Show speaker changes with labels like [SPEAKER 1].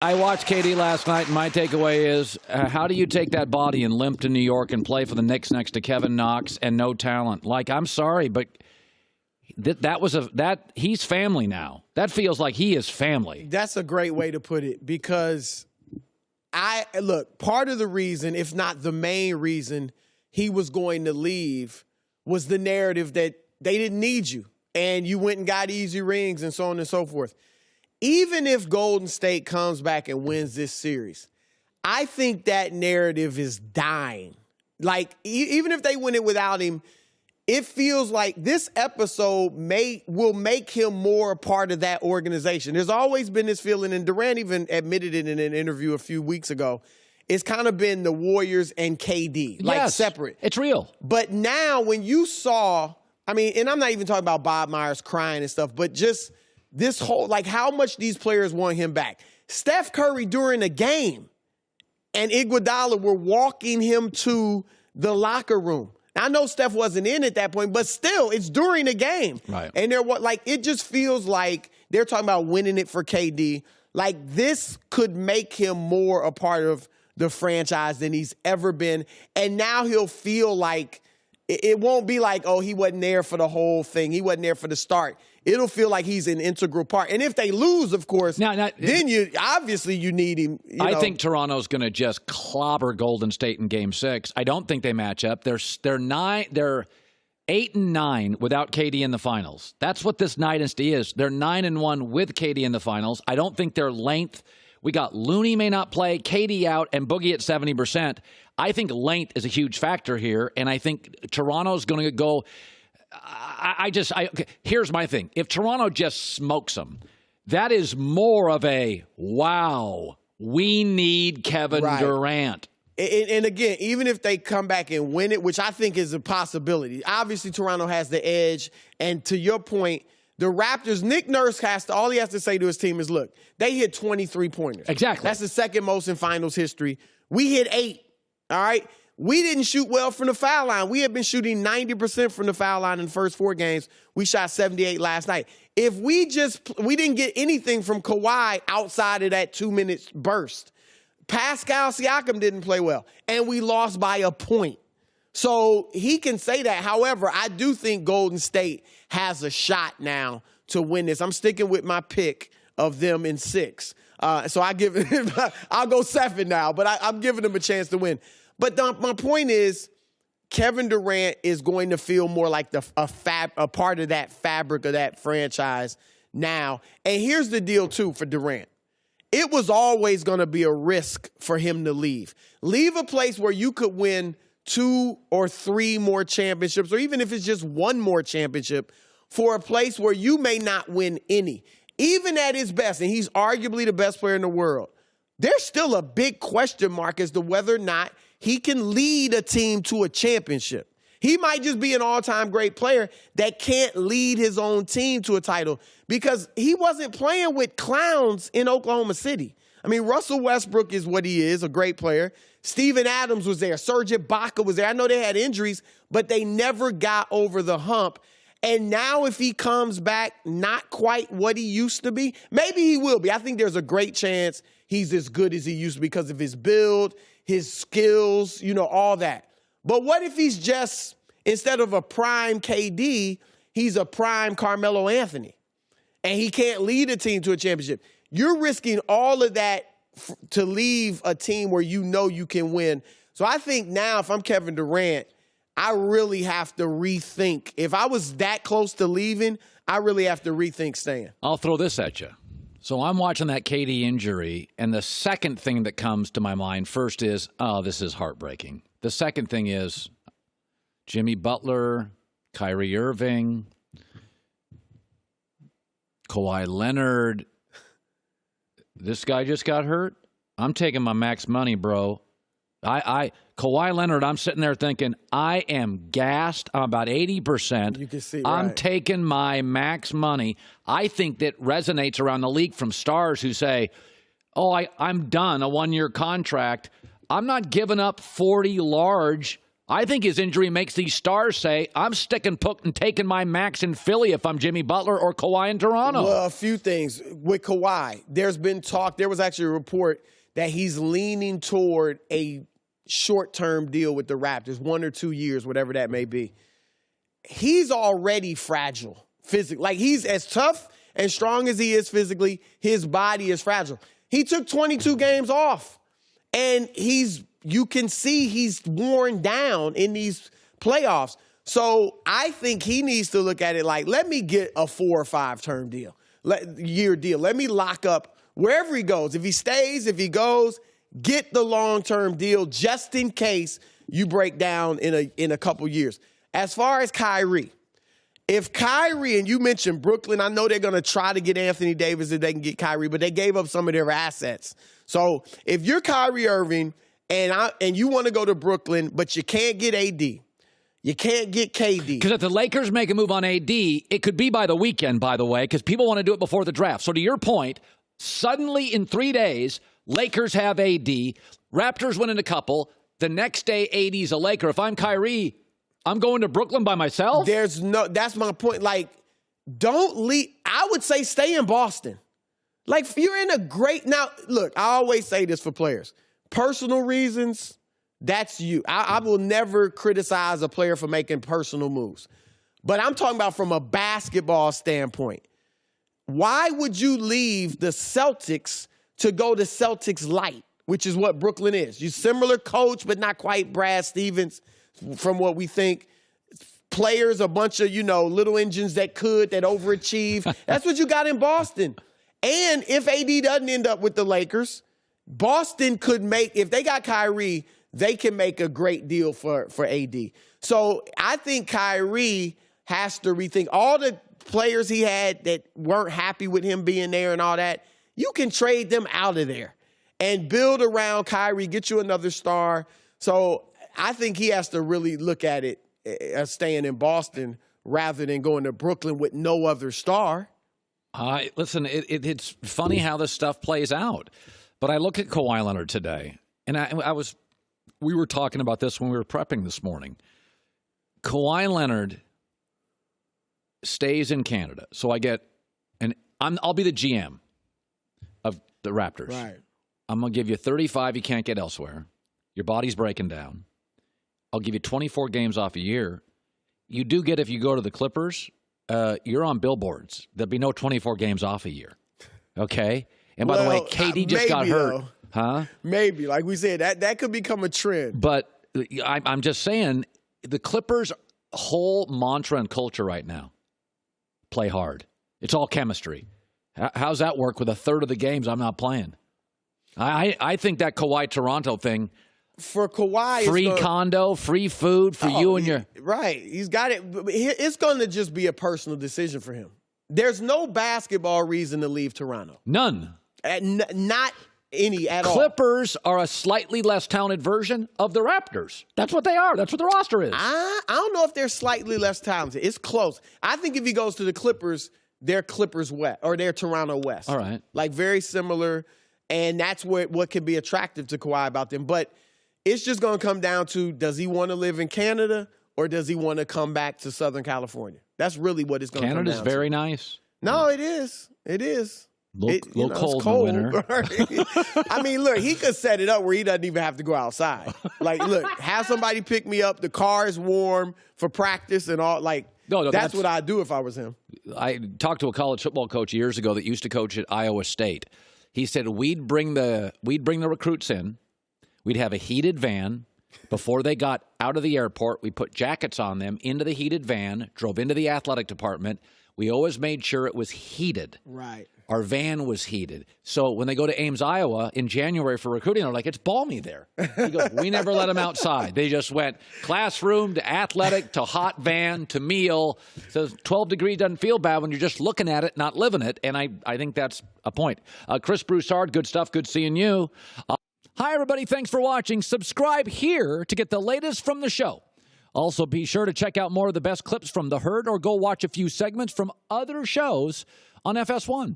[SPEAKER 1] I watched KD last night, and my takeaway is, how do you take that body and limp to New York and play for the Knicks next to Kevin Knox and no talent? Like, I'm sorry, but he's family now. That feels like he is family.
[SPEAKER 2] That's a great way to put it, because part of the reason, if not the main reason, he was going to leave was the narrative that they didn't need you and you went and got easy rings and so on and so forth. Even if Golden State comes back and wins this series, I think that narrative is dying. Like, even if they win it without him, it feels like this episode will make him more a part of that organization. There's always been this feeling, and Durant even admitted it in an interview a few weeks ago. It's kind of been the Warriors and KD, like separate.
[SPEAKER 1] It's real.
[SPEAKER 2] But now when you saw, and I'm not even talking about Bob Myers crying and stuff, but just this whole, like, how much these players want him back. Steph Curry during a game and Iguodala were walking him to the locker room. I know Steph wasn't in at that point, but still, it's during a game.
[SPEAKER 1] Right.
[SPEAKER 2] And it just feels like they're talking about winning it for KD. Like, this could make him more a part of the franchise than he's ever been. And now he'll feel like it won't be like, oh, he wasn't there for the whole thing. He wasn't there for the start. It'll feel like he's an integral part. And if they lose, of course, then you need him.
[SPEAKER 1] I think Toronto's going to just clobber Golden State in Game 6. I don't think they match up. They're 8-9 without KD in the finals. That's what this dynasty is. They're 9-1 with KD in the finals. I don't think their length. We got Looney may not play, KD out, and Boogie at 70%. I think length is a huge factor here, and I think Toronto's going to go. Here's my thing. If Toronto just smokes them, that is more of a, wow, we need Kevin Durant.
[SPEAKER 2] And again, even if they come back and win it, which I think is a possibility, obviously Toronto has the edge. And to your point, the Raptors, Nick Nurse all he has to say to his team is, look, they hit 23 pointers.
[SPEAKER 1] Exactly.
[SPEAKER 2] That's the second most in finals history. We hit 8. All right. We didn't shoot well from the foul line. We had been shooting 90% from the foul line in the first 4 games. We shot 78 last night. If we didn't get anything from Kawhi outside of that 2-minute burst. Pascal Siakam didn't play well, and we lost by a point. So he can say that. However, I do think Golden State has a shot now to win this. I'm sticking with my pick of them in 6. So I'll go 7 now, but I'm giving them a chance to win. But my point is, Kevin Durant is going to feel more like a part of that fabric of that franchise now. And here's the deal, too, for Durant. It was always going to be a risk for him to leave. Leave a place where you could win 2 or 3 more championships, or even if it's just 1 more championship, for a place where you may not win any. Even at his best, and he's arguably the best player in the world, there's still a big question mark as to whether or not he can lead a team to a championship. He might just be an all-time great player that can't lead his own team to a title because he wasn't playing with clowns in Oklahoma City. I mean, Russell Westbrook is what he is, a great player. Steven Adams was there. Serge Ibaka was there. I know they had injuries, but they never got over the hump. And now if he comes back not quite what he used to be, maybe he will be. I think there's a great chance he's as good as he used to be because of his build, his skills, all that. But what if he's just, instead of a prime KD, he's a prime Carmelo Anthony, and he can't lead a team to a championship? You're risking all of that to leave a team where you can win. So I think now, if I'm Kevin Durant, I really have to rethink. If I was that close to leaving, I really have to rethink staying.
[SPEAKER 1] I'll throw this at you. So I'm watching that KD injury, and the second thing that comes to my mind first is, oh, this is heartbreaking. The second thing is Jimmy Butler, Kyrie Irving, Kawhi Leonard. This guy just got hurt. I'm taking my max money, bro. Kawhi Leonard, I'm sitting there thinking, I am gassed. I'm about 80%.
[SPEAKER 2] You can see,
[SPEAKER 1] I'm
[SPEAKER 2] right.
[SPEAKER 1] taking my max money. I think that resonates around the league from stars who say, oh, I'm done, a 1-year contract. I'm not giving up 40 large I think his injury makes these stars say, I'm sticking put and taking my max in Philly if I'm Jimmy Butler or Kawhi in Toronto.
[SPEAKER 2] Well, a few things. With Kawhi, there's been talk. There was actually a report that he's leaning toward a short-term deal with the Raptors, 1 or 2 years, whatever that may be. He's already fragile physically. Like, he's as tough and strong as he is physically, his body is fragile. He took 22 games off, and you can see he's worn down in these playoffs. So I think he needs to look at it like, let me get a 4 or 5 term deal, year deal. Let me lock up wherever he goes. If he stays, if he goes, get the long-term deal just in case you break down in a couple years. As far as Kyrie, if Kyrie, and you mentioned Brooklyn, I know they're going to try to get Anthony Davis if they can get Kyrie, but they gave up some of their assets. So if you're Kyrie Irving and you want to go to Brooklyn, but you can't get AD, you can't get KD.
[SPEAKER 1] Because if the Lakers make a move on AD, it could be by the weekend, by the way, because people want to do it before the draft. So to your point, suddenly in 3 days, Lakers have AD, Raptors win in a couple, the next day AD's a Laker. If I'm Kyrie, I'm going to Brooklyn by myself?
[SPEAKER 2] That's my point. Like, don't leave. I would say stay in Boston. Like, you're in a great, now, look, I always say this for players. Personal reasons, that's you. I will never criticize a player for making personal moves. But I'm talking about from a basketball standpoint. Why would you leave the Celtics to go to Celtics Light, which is what Brooklyn is? You similar coach, but not quite Brad Stevens. From what we think, players, a bunch of, little engines that overachieve. That's what you got in Boston. And if AD doesn't end up with the Lakers, Boston could make, if they got Kyrie, they can make a great deal for AD. So I think Kyrie has to rethink all the players he had that weren't happy with him being there and all that. You can trade them out of there and build around Kyrie, get you another star. So I think he has to really look at it as staying in Boston rather than going to Brooklyn with no other star.
[SPEAKER 1] Listen, it's funny how this stuff plays out. But I look at Kawhi Leonard today, and we were talking about this when we were prepping this morning. Kawhi Leonard stays in Canada. So I'll be the GM of the Raptors.
[SPEAKER 2] Right.
[SPEAKER 1] I'm going to give you 35 you can't get elsewhere. Your body's breaking down. I'll give you 24 games off a year. You do get, if you go to the Clippers, you're on billboards. There'll be no 24 games off a year. Okay? And by the way, KD just got hurt.
[SPEAKER 2] Though.
[SPEAKER 1] Huh?
[SPEAKER 2] Maybe. Like we said, that could become a trend.
[SPEAKER 1] But I'm just saying, the Clippers' whole mantra and culture right now, play hard. It's all chemistry. How's that work with a third of the games I'm not playing? I think that Kawhi Toronto thing,
[SPEAKER 2] for Kawhi,
[SPEAKER 1] free condo, free food for you and your...
[SPEAKER 2] Right. He's got it. It's going to just be a personal decision for him. There's no basketball reason to leave Toronto.
[SPEAKER 1] None.
[SPEAKER 2] Not any at all.
[SPEAKER 1] Clippers are a slightly less talented version of the Raptors. That's what they are. That's what the roster is.
[SPEAKER 2] I don't know if they're slightly less talented. It's close. I think if he goes to the Clippers, they're Clippers West, or they're Toronto West.
[SPEAKER 1] All right.
[SPEAKER 2] Like, very similar, and that's what can be attractive to Kawhi about them. But it's just going to come down to, does he want to live in Canada or does he want to come back to Southern California? That's really what it's going to come down to.
[SPEAKER 1] Canada's very nice.
[SPEAKER 2] No, it is. It is.
[SPEAKER 1] Little cold in the winter.
[SPEAKER 2] I mean, look, he could set it up where he doesn't even have to go outside. Like, look, have somebody pick me up. The car is warm for practice and all. Like, no, that's what I'd do if I was him.
[SPEAKER 1] I talked to a college football coach years ago that used to coach at Iowa State. He said we'd bring the recruits in. We'd have a heated van. Before they got out of the airport, we put jackets on them, into the heated van, drove into the athletic department. We always made sure it was heated.
[SPEAKER 2] Right.
[SPEAKER 1] Our van was heated. So when they go to Ames, Iowa in January for recruiting, they're like, it's balmy there. He goes, we never let them outside. They just went classroom to athletic to hot van to meal. So 12 degrees doesn't feel bad when you're just looking at it, not living it. And I think that's a point. Chris Broussard, good stuff. Good seeing you. Hi, everybody. Thanks for watching. Subscribe here to get the latest from the show. Also, be sure to check out more of the best clips from The Herd or go watch a few segments from other shows on FS1.